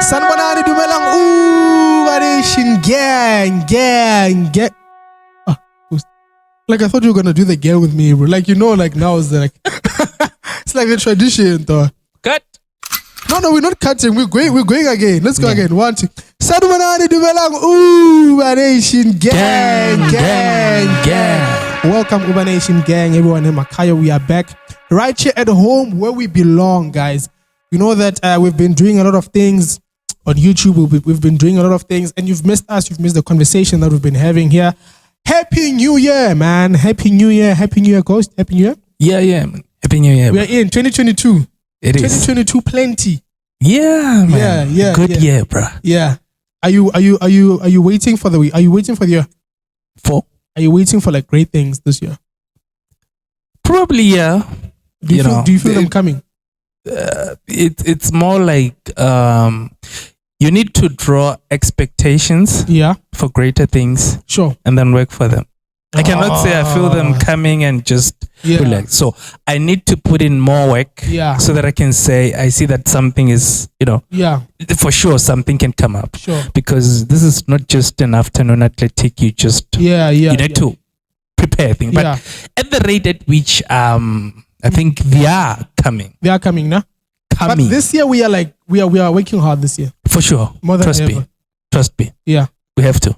Sanbanani dumelang Ubernation gang. Oh, like I thought you were gonna do the gang with me, bro. Like like now it's like it's like the tradition, though. Cut. No, we're not cutting. We're going again. Let's go again. 1, 2. Sanbanani dumelang Ubernation gang. Welcome Ubernation gang, everyone in Makaya. We are back right here at home where we belong, guys. You know that we've been doing a lot of things on YouTube. We've been doing a lot of things, and you've missed us. You've missed the conversation that we've been having here. Happy New Year, man. Happy New Year, Ghost. Happy New Year. Yeah, man. Happy New Year. We are in 2022. It is 2022 plenty. Yeah, man. Yeah. Good year, bro. Yeah. Are you waiting for the week? Are you waiting for the year? Are you waiting for like great things this year? Probably, yeah. Do you feel them coming? It's more like you need to draw expectations for greater things, sure, and then work for them. I cannot say I feel them coming and just relax. So I need to put in more work so that I can say I see that something is, for sure something can come up. Sure. Because this is not just an afternoon athletic. You just you need to prepare things. But at the rate at which I think they are coming. They are coming, nah? But this year we are working hard this year. For sure. More than ever. Trust me. Yeah. We have to.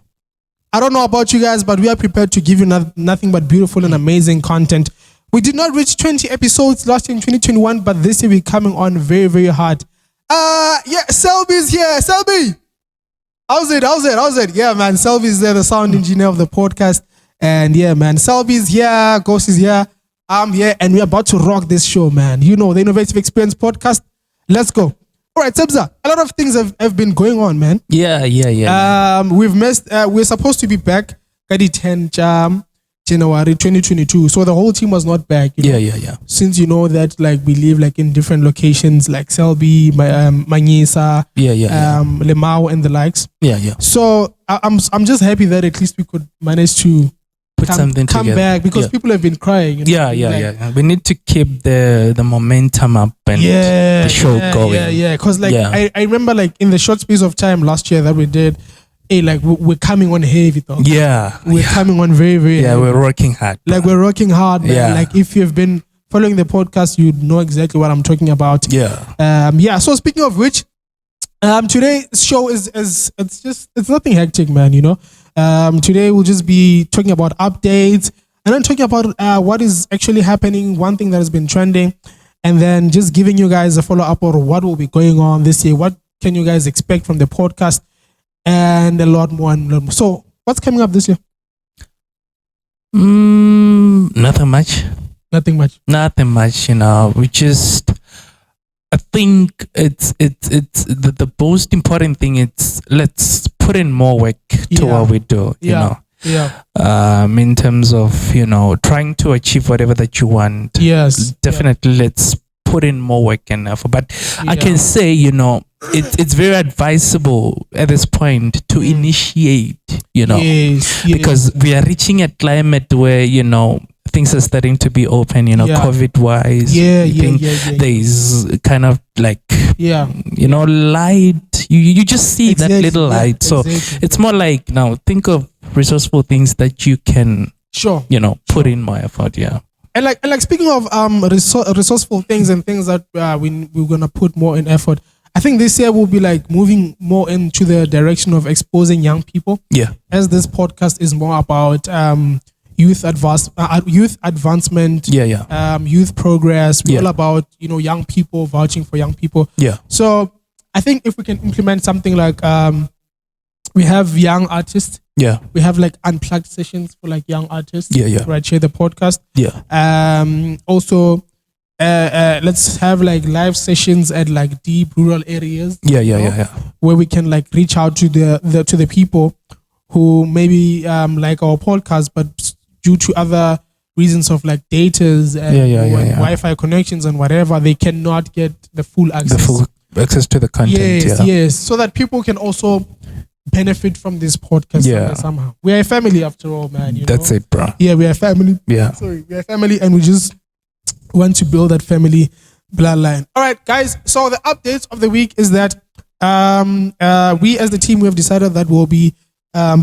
I don't know about you guys, but we are prepared to give you nothing but beautiful and amazing content. We did not reach 20 episodes last year in 2021, but this year we're coming on very, very hard. Selby's here. Selby! How's it? Yeah, man. Selby's there, the sound engineer of the podcast. And yeah, man. Selby's here. Ghost is here. I'm here, and we're about to rock this show, man. You know, the Innovative Experience Podcast. Let's go. All right, Sebza, a lot of things have been going on, man. Yeah. We've missed, we're supposed to be back at the 10th January 2022. So the whole team was not back. You know? Yeah. Since you know that, like, we live like in different locations, like Selby, Manyisa, Lemau, and the likes. Yeah. So I'm just happy that at least we could manage to come back, because people have been crying. Yeah. We need to keep the momentum up and the show going. Yeah. Because I remember like in the short space of time last year that we did, we're coming on heavy though. Yeah. We're coming on very, very heavy. We're working hard. Like we're working hard, man. Yeah. Like if you've been following the podcast, you know exactly what I'm talking about. Yeah. So speaking of which, today's show is it's nothing hectic, man, you know. Today we'll just be talking about updates and then talking about what is actually happening, one thing that has been trending, and then just giving you guys a follow-up on what will be going on this year, what can you guys expect from the podcast, and a lot more. So what's coming up this year? Nothing much. You know, we just, I think it's the most important thing. It's let's put in more work to what we do. You know. Yeah. In terms of trying to achieve whatever that you want. Yes. Definitely, let's put in more work and effort. But I can say it's very advisable at this point to initiate. Because we are reaching a climate where things are starting to be open, COVID wise. There's kind of like, light. You just see that little light. So it's more like, now think of resourceful things that you can, put in more effort. Yeah. And like speaking of resourceful things and things that we're going to put more in effort, I think this year we'll be like moving more into the direction of exposing young people. Yeah. As this podcast is more about youth advancement, youth progress. We're all about young people, vouching for young people. Yeah. So I think if we can implement something like we have young artists. Yeah. We have like unplugged sessions for like young artists. Yeah. Right here, the podcast. Yeah. Also, let's have like live sessions at like deep rural areas. Yeah. Where we can like reach out to the people who maybe like our podcast, but due to other reasons of like datas and Wi-Fi connections and whatever, they cannot get the full access. The full access to the content. Yes. So that people can also benefit from this podcast somehow. We are a family after all, man. That's it, bro. Yeah, we are a family. Yeah. Sorry, we are a family, and we just want to build that family bloodline. All right, guys. So the updates of the week is that We as the team, we have decided that we'll be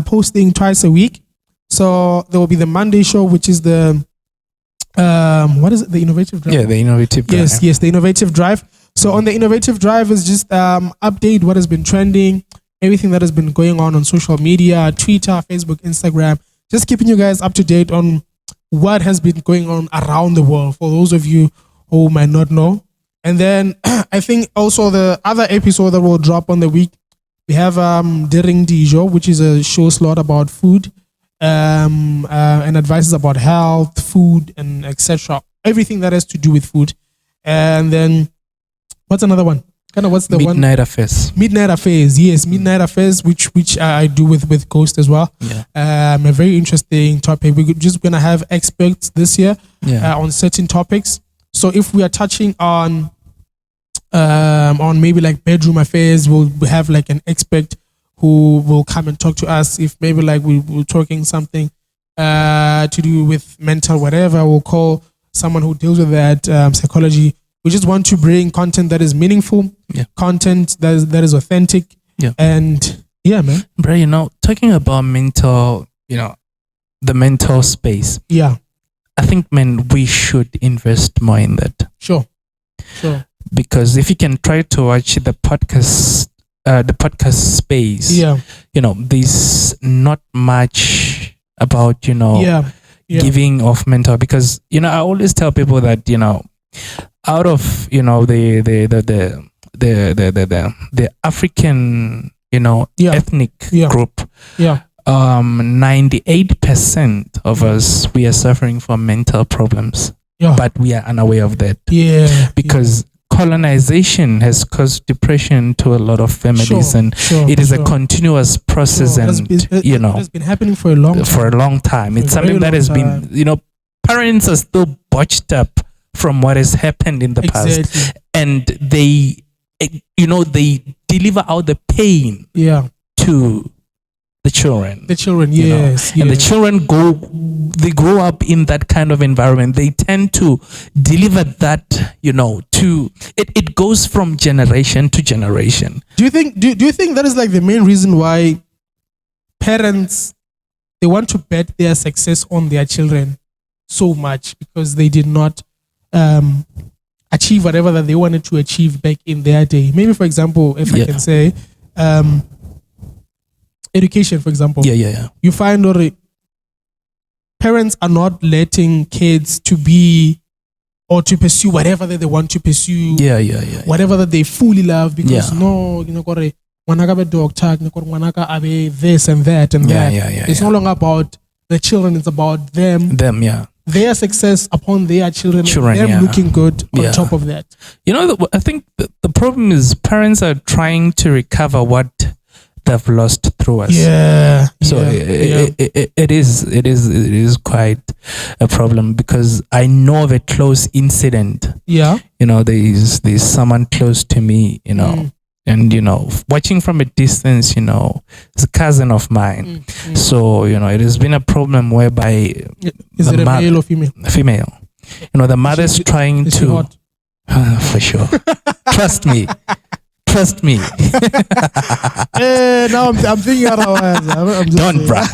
posting twice a week. So there will be the Monday show, which is the what is it? The Innovative Drive? Yeah, the Innovative Drive. Yes, the Innovative Drive. So on the Innovative Drive is just update what has been trending, everything that has been going on social media, Twitter, Facebook, Instagram, just keeping you guys up to date on what has been going on around the world for those of you who might not know. And then I think also the other episode that will drop on the week, we have Dering Dijo, which is a show slot about food and advices about health, food, and etc. Everything that has to do with food. And then what's another one? What's the Midnight Affairs. Midnight Affairs, yes, Midnight Affairs, which I do with Ghost as well. Yeah. A very interesting topic. We're just gonna have experts this year on certain topics. So if we are touching on maybe like bedroom affairs, we'll have like an expert who will come and talk to us. If maybe like we're talking something to do with mental whatever, we'll call someone who deals with that, psychology. We just want to bring content that is meaningful, content that is authentic, and man. Bro, talking about mental, the mental space. Yeah, I think, man, we should invest more in that. Sure. Because if you can try to watch the podcast space, there's not much about giving of mental. Because I always tell people that out of the African ethnic group, 98% of us, we are suffering from mental problems, but we are unaware of that. Because colonization has caused depression to a lot of families, and it is a continuous process, and it has been happening for a long time. It's something that has been, parents are still botched up from what has happened in the past, and they deliver out the pain to the children. Yes. And the children grow up in that kind of environment. They tend to deliver that, to it goes from generation to generation. Do you think that is like the main reason why parents, they want to bet their success on their children so much, because they did not achieve whatever that they wanted to achieve back in their day? Maybe, for example, if I can say, education, for example. You find that parents are not letting kids to be or to pursue whatever that they want to pursue. Whatever that they fully love, because Manaka be doctor, Manaka abe this and that and that. It's no longer about the children, it's about them. Their success upon their children them looking good on top of that. I think the problem is parents are trying to recover what they've lost through us. It is quite a problem, because I know of a close incident. There's someone close to me, and watching from a distance, it's a cousin of mine. So it has been a problem whereby is it a male or female? Female. The mother's trying to for sure. Trust me. Now I'm thinking otherwise. Don't, bruh.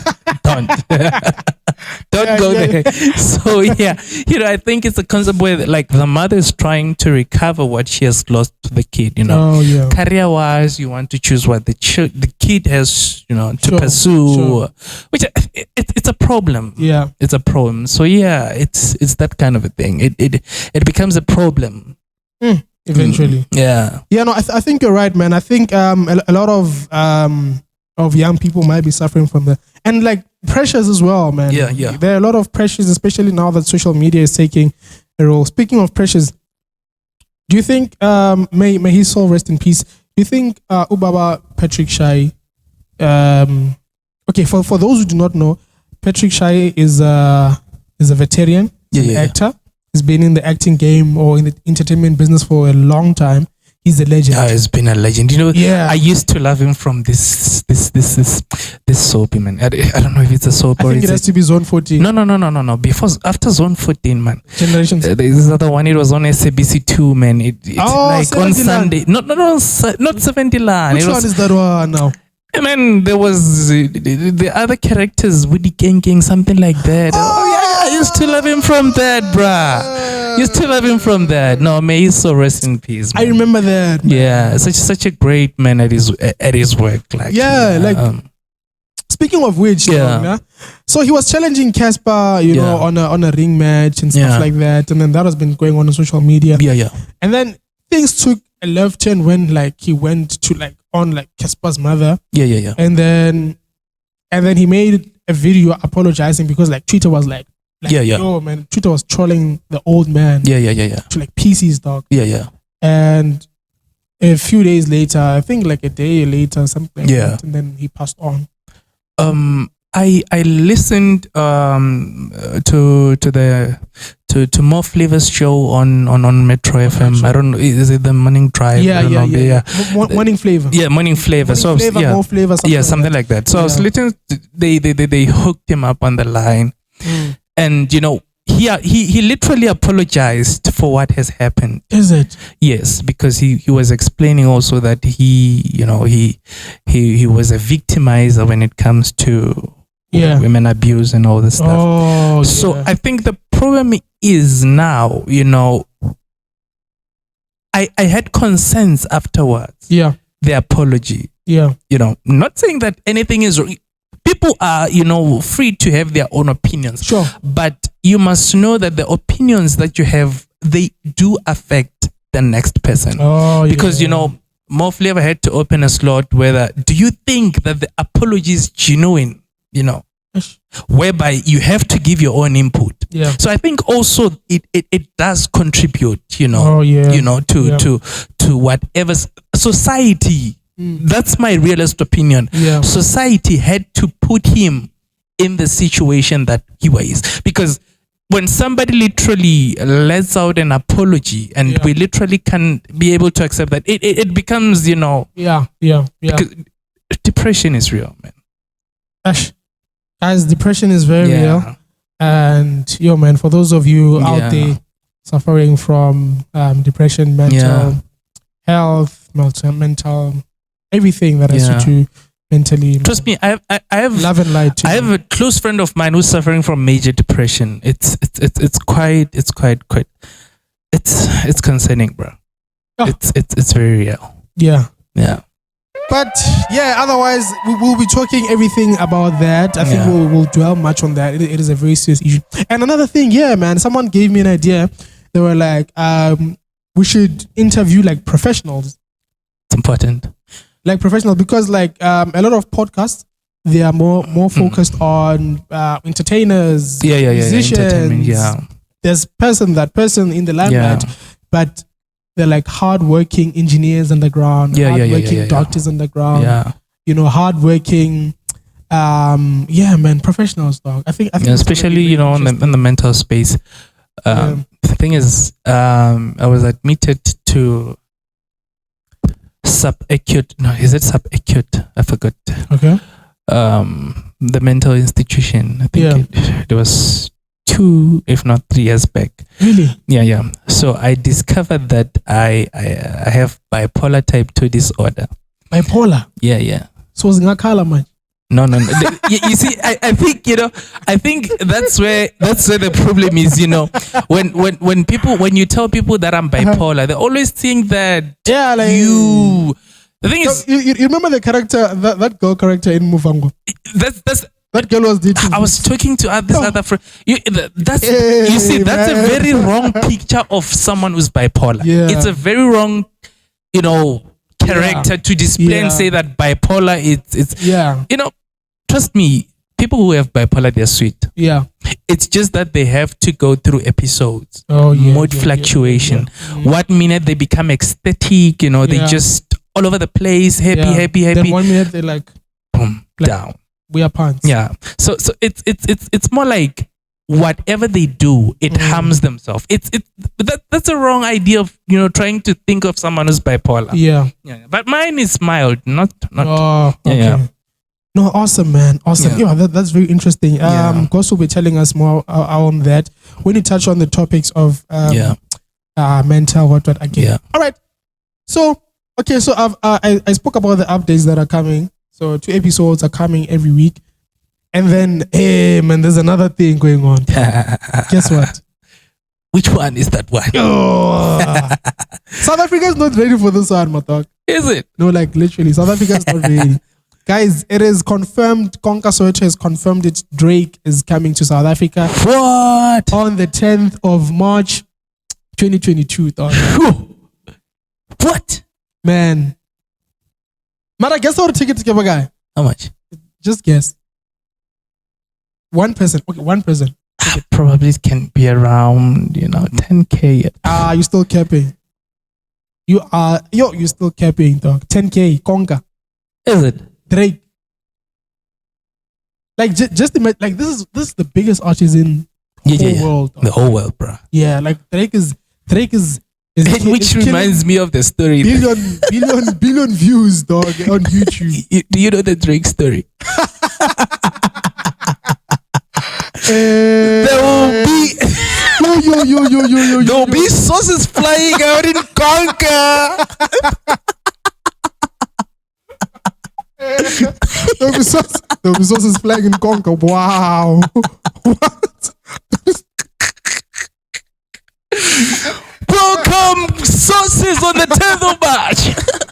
Don't go there. So I think it's a concept where like the mother is trying to recover what she has lost to the kid. Career wise, you want to choose what the kid has to pursue, which it's a problem. It's a problem. So it's that kind of a thing. It becomes a problem. Eventually. I think you're right, man. I think a lot of young people might be suffering from that, and like pressures as well, man. There are a lot of pressures, especially now that social media is taking a role. Speaking of pressures, do you think may his soul rest in peace? Do you think Ubaba Patrick Shai? Okay, for those who do not know, Patrick Shai is a veteran, an actor. He's been in the acting game or in the entertainment business for a long time. he's a legend. Yeah, he's been a legend. You know, Yeah. I used to love him from this soapy, man. I don't know if it's a soap I or think it has to be Zone 14. No. After Zone 14, man. Generations. This other one, it was on SABC2, man. It's like on Sunday. Not 70 Land. Which one is that one now? Man, there was the other characters, Woody Gang, something like that. Oh yeah, I used to love him from that, bruh. Used to love him from that. No, may he so rest in peace. Man. I remember that. Man. Yeah, such a great man at his work. Like speaking of which, so he was challenging Casper, you know, on a ring match and stuff like that, and then that has been going on social media. Yeah. And then things took a left turn when like he went to like on like Casper's mother. Yeah. And then he made a video apologizing because like Twitter was like yo man, Twitter was trolling the old man. Yeah. To like pieces, dog. Yeah. And a few days later, I think like a day later, something like that, and then he passed on. I listened to More Flavors show on Metro FM. I don't know, is it the Morning Drive? Yeah. Morning Flavor. Yeah, Morning Flavor. More Flavor. Something like that. So I was listening. They hooked him up on the line, and you know. He literally apologized for what has happened. Is it? Yes, because he was explaining also that he was a victimizer when it comes to women abuse and all this stuff. So I think the problem is now, you know, I had concerns afterwards. Yeah. The apology. Yeah. You know, not saying that anything is wrong. People are, you know, free to have their own opinions. Sure. But you must know that the opinions that you have, they do affect the next person. Because, you know, More Flavor had to open a slot whether, do you think that the apology is genuine, you know, whereby you have to give your own input. Yeah. So I think also it does contribute, you know, to whatever society. That's my realist opinion. Yeah. Society had to put him in the situation that he was, because when somebody literally lets out an apology and we literally can be able to accept that, it becomes, you know, depression is real, man. Guys, depression is very real, and man, for those of you out there suffering from depression, mental health, mental everything that has to do mentally. Trust me, I have love and light. I have a close friend of mine who's suffering from major depression. It's concerning, bro. It's very real. Yeah. But otherwise we will be talking everything about that. I think we'll dwell much on that. It is a very serious issue. And another thing, man, someone gave me an idea. They were like, we should interview like professionals. It's important. Like professionals, because like a lot of podcasts, they are more focused on entertainers, musicians. There's that person in the limelight, but they're like hardworking engineers underground, hardworking doctors underground. You know, hardworking, professionals, dog. I think especially you know in the mental space. The thing is, I was admitted to subacute. No, is it subacute? I forgot. Okay. The mental institution. I think it was 2, if not 3 years back. Really? Yeah. So I discovered that I have bipolar type 2 disorder. Bipolar? Yeah. So it's ngakhala man. No. You see, I think that's where the problem is. You know, when you tell people that I'm bipolar, they always think that you. The thing is, you remember the character that girl character in Mufango? That girl was dating. I was talking to this other friend. That's a very wrong picture of someone who's bipolar. Yeah. It's a very wrong, you know, character to display and say that bipolar it's you know, trust me, people who have bipolar, they're sweet. Yeah. It's just that they have to go through episodes. Mood fluctuation. One minute they become ecstatic, you know, they just all over the place, happy. Then 1 minute they're like boom, down. We are pants. Yeah. So it's more like whatever they do, it harms themselves. That's a wrong idea of trying to think of someone who's bipolar. Yeah. But mine is mild, not. Oh, okay. Yeah. No, awesome, man. Awesome. Yeah, that's very interesting. Ghost will be telling us more on that when you touch on the topics of mental what again. Yeah. All right. So I spoke about the updates that are coming. So 2 episodes are coming every week. And then, hey, man, there's another thing going on. Guess what? Which one is that one? Oh. South Africa is not ready for this one, Matok. Is it? No, like literally, South Africa is not ready. Guys, it is confirmed. Konka Soweto has confirmed it. Drake is coming to South Africa. What? On the 10th of March, 2022. What? Man. Mara, guess how the ticket to guy? How much? Just guess. One person. Okay, one person. Probably it can be around, 10K. You're still capping. You're still capping, dog. 10K, Konka. Is it? Drake. Like, just imagine, like, this is the biggest artist in the whole world. Dog. The whole world, bro. Yeah, like, Drake is which reminds me of the story. Billion views, dog, on YouTube. Do you know the Drake story? There will be there'll be sauces flying out in Konka. There'll be sauces flying in Konka. Wow. What? Welcome sauces on the 10th of March.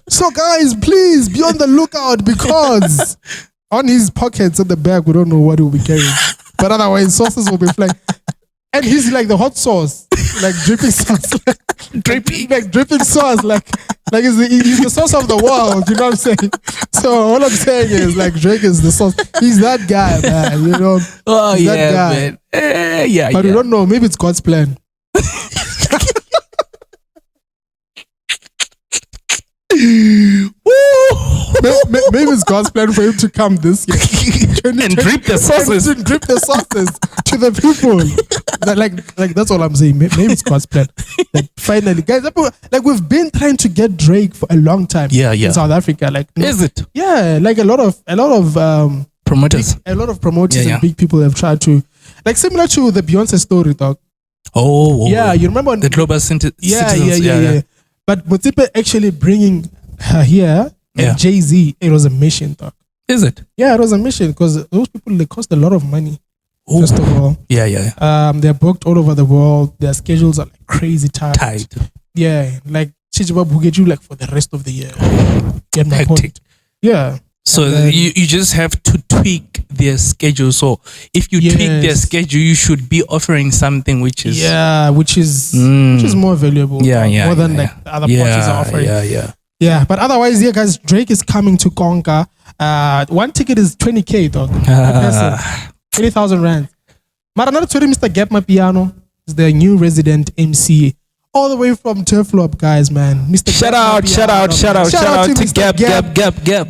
So guys, please be on the lookout because on his pockets at the back, we don't know what he'll be carrying. But otherwise, sauces will be flying. And he's like the hot sauce, like dripping sauce. Dripping sauce, like he's the sauce of the world, you know what I'm saying? So all I'm saying is like Drake is the sauce. He's that guy, man, Oh, he's yeah, that guy. Man. Yeah, But we don't know, maybe it's God's plan. Maybe it's God's plan for him to come this year and drip the sauces. To drip the sauces to the people. Like that's all I'm saying. Maybe it's God's plan. Like finally, guys, like we've been trying to get Drake for a long time. In South Africa. Like, is it? Yeah, like a lot of promoters. A lot of promoters and big people have tried to, like similar to the Beyonce story, dog. Oh, yeah, you remember the global citizens? Yeah. But Motsipe actually bringing her here and Jay-Z, it was a mission, dog. Is it? Yeah, it was a mission because those people, they cost a lot of money. Ooh. First of all, they're booked all over the world. Their schedules are like crazy tight. Yeah, like Chichiba will get you like for the rest of the year. Get my point? Yeah. So you just have to tweak their schedule. So if you tweak their schedule, you should be offering something which is more valuable. More than like the other parties are offering. Yeah, but otherwise, guys, Drake is coming to Konka. One ticket is 20K, dog. 20,000 rand. But another story, Mr. Gap Mapiano is the new resident MC. All the way from Turflop, guys, man. Mr. Shout out to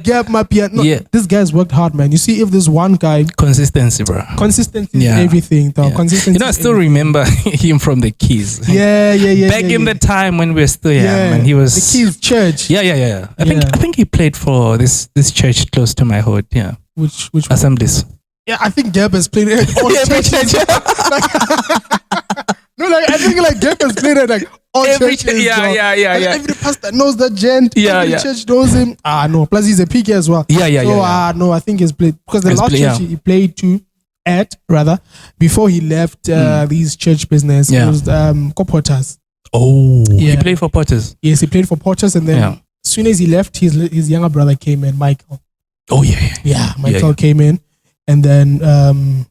Gap Mapiano. No, this guy's worked hard, man. You see, if there's one guy, consistency is everything, dog. Consistency. I still remember him from the Keys. Back in the time when we were still young, man, he was the Keys Church. I think he played for this church close to my hood. Yeah. Which Assemblies? Yeah, I think Gab has played it all churches. No, like I think like Gab has played it like all churches. Every pastor knows that gent. Every church knows him. No. Plus he's a PK as well. No, I think he's played because the last church he played before he left these church business. It was Potters. Oh, he played for Potters. Yes, he played for Potters, and then as soon as he left, his younger brother came in, Michael. Oh Michael came in, and then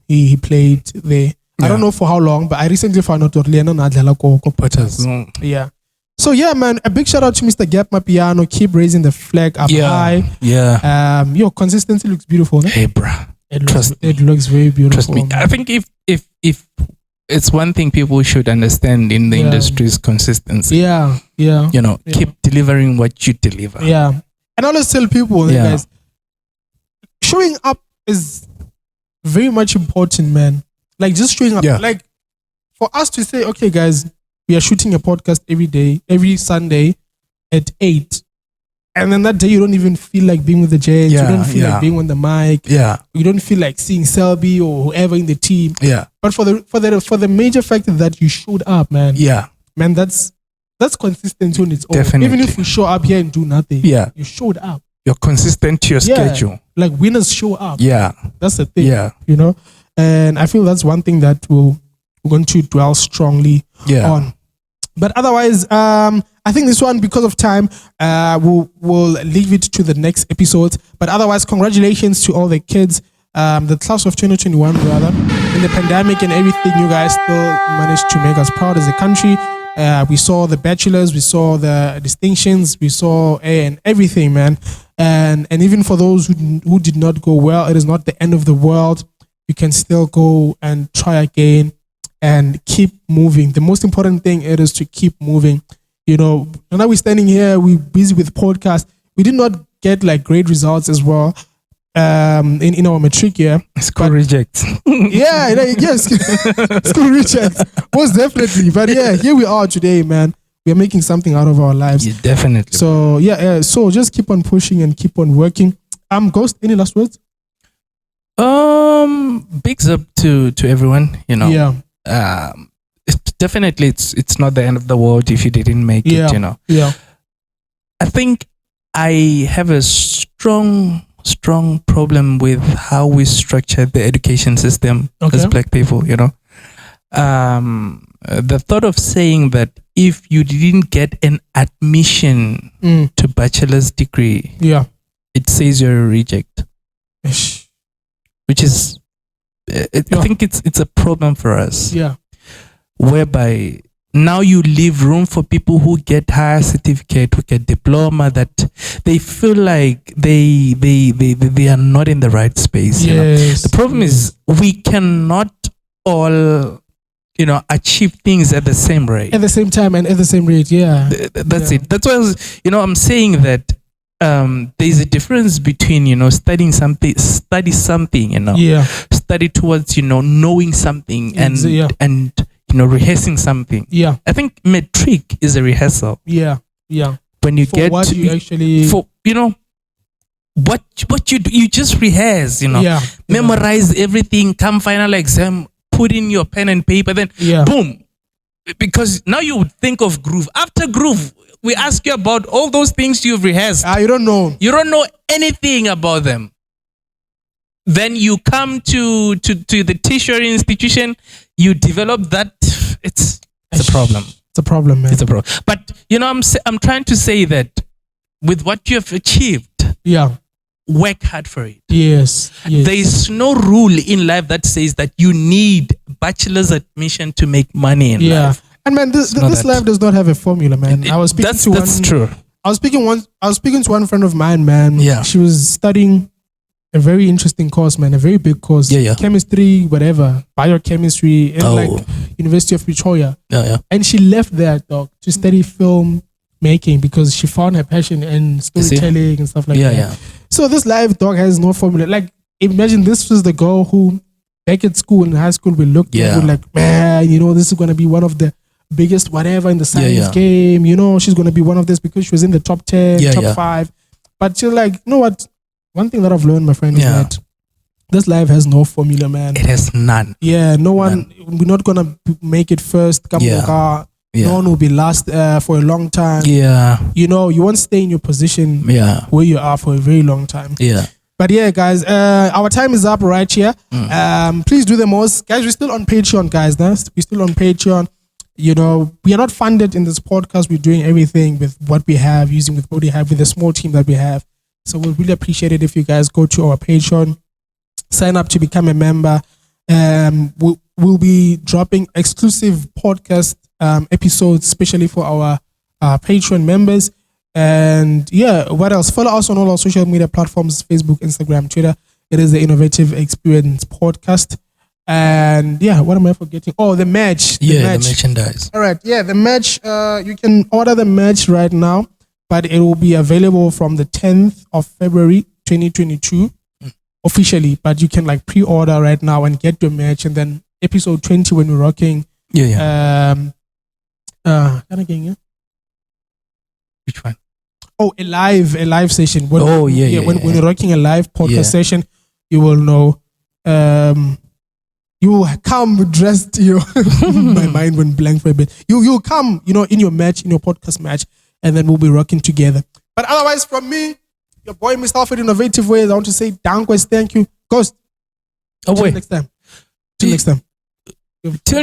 he played there. I don't know for how long, but I recently found out that Potters. Yeah. So man, a big shout out to Mr. Gap Mapiano. Keep raising the flag up high. Your consistency looks beautiful. Hey, bruh. It looks very beautiful. Trust me. I think if it's one thing people should understand in the industry is consistency. Keep delivering what you deliver. Yeah. And I always tell people, guys, showing up is very much important, man. Like just showing up. Yeah. Like for us to say, okay, guys, we are shooting a podcast every day, every Sunday at 8. And then that day you don't even feel like being with the Jets. You don't feel like being on the mic. Yeah. You don't feel like seeing Selby or whoever in the team. Yeah. But for the major factor that you showed up, man. Yeah. Man, that's consistency on its own. Definitely. Even if we show up here and do nothing. Yeah. You showed up. You're consistent to your schedule. Like winners show up. Yeah. That's the thing. Yeah. You know? And I feel that's one thing that we're going to dwell strongly on. But otherwise, I think this one, because of time, we'll leave it to the next episode. But otherwise, congratulations to all the kids, the class of 2021, rather. In the pandemic and everything, you guys still managed to make us proud as a country. We saw the bachelors, we saw the distinctions, we saw and everything, man. And even for those who did not go well, it is not the end of the world. You can still go and try again and keep moving. The most important thing is to keep moving. You know, now we're standing here, we're busy with podcasts. We did not get like great results as well in our matric year. School rejects. Yes. School rejects. Most definitely. But yeah, here we are today, man. We are making something out of our lives. Yeah, definitely. So so just keep on pushing and keep on working. Ghost, any last words? Bigs up to everyone, you know. Yeah. Definitely it's not the end of the world if you didn't make it, you know. Yeah. I think I have a strong problem with how we structure the education system as Black people, you know. The thought of saying that if you didn't get an admission to bachelor's degree, it says you're a reject. Which is, I think it's a problem for us. Yeah. Whereby now you leave room for people who get higher certificate, who get diploma, that they feel like they are not in the right space. You know? The problem is we cannot all, you know, achieve things at the same rate. At the same time and at the same rate, That's it. That's why I'm saying that there's a difference between, you know, study something, you know, study towards, you know, knowing something and you know, rehearsing something. Yeah. I think matric is a rehearsal. Yeah. Yeah. When you for get what you actually for, you know, what you do, you just rehearse, you know, memorize everything, come final exam, put in your pen and paper, then boom. Because now you would think of groove. After groove, we ask you about all those things you've rehearsed. You don't know. You don't know anything about them. Then you come to the tertiary institution, you develop that. It's a problem. It's a problem, man. It's a problem. But you know, I'm trying to say that with what you have achieved, work hard for it. Yes. There is no rule in life that says that you need bachelor's admission to make money in life. And man, this life does not have a formula, man. That's true. I was speaking to one friend of mine, man. Yeah. She was studying a very interesting course, man, a very big course. Chemistry, whatever, biochemistry in like University of Pretoria. And she left there, dog, to study film making because she found her passion in storytelling and stuff like that. So this life, dog, has no formula. Like, imagine this was the girl who back at school, in high school, we looked at her like, man, you know, this is going to be one of the biggest whatever in the science game. You know, she's going to be one of this because she was in the top 10, top 5. But she's like, you know what? One thing that I've learned, my friend, is that this life has no formula, man. It has none. Yeah, no one, we're not going to make it first. No one will be last for a long time. You know, you won't stay in your position where you are for a very long time. But yeah, guys, our time is up right here. Please do the most. Guys, we're still on Patreon, guys. We're still on Patreon. You know, we are not funded in this podcast. We're doing everything with what we have, using with what we have, with the small team that we have. So we'll really appreciate it if you guys go to our Patreon, sign up to become a member. We'll be dropping exclusive podcast episodes, especially for our Patreon members. And yeah, what else? Follow us on all our social media platforms: Facebook, Instagram, Twitter. It is the Innovative Experience Podcast. And yeah, what am I forgetting? Oh, the merch. The merchandise. All right. Yeah, the merch. You can order the merch right now, but it will be available from the 10th of February 2022 officially. But you can like pre-order right now and get your merch, and then episode 20 when we're rocking. Yeah. Which one? Oh, a live session. When when we're rocking a live podcast session, you will know. You will come dressed. My mind went blank for a bit. You'll come, in your match, in your podcast match, and then we'll be rocking together. But otherwise, from me, your boy Mr. Alfred Innovative Ways, I want to say Dankwes, thank you. Ghost. Till next time. Till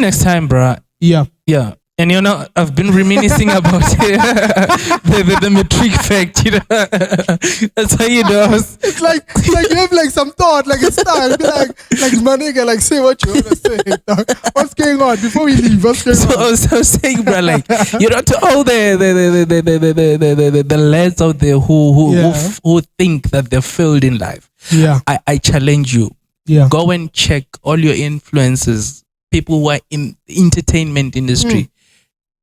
next time, bruh. Yeah. Yeah. And I've been reminiscing about the metric fact, That's how you know. It's like you have like some thought, like a style. Be like my nigga, like say what you want to say. What's going on before we leave? What's going on? I was saying, bro, to all the lads out there who think that they're failed in life. Yeah. I challenge you. Yeah. Go and check all your influences, people who are in the entertainment industry.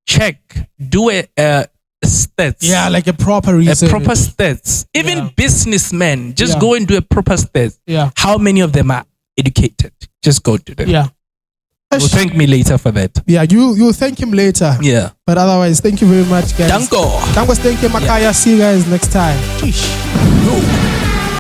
Check, do a stats. Yeah, like a proper research. A proper stats. Even businessmen, just go and do a proper stats. Yeah. How many of them are educated? Just go to them. Yeah. You'll thank me later for that. Yeah, you'll thank him later. Yeah. But otherwise, thank you very much, guys. Danko. Thank you, Makaya. See you guys next time. No.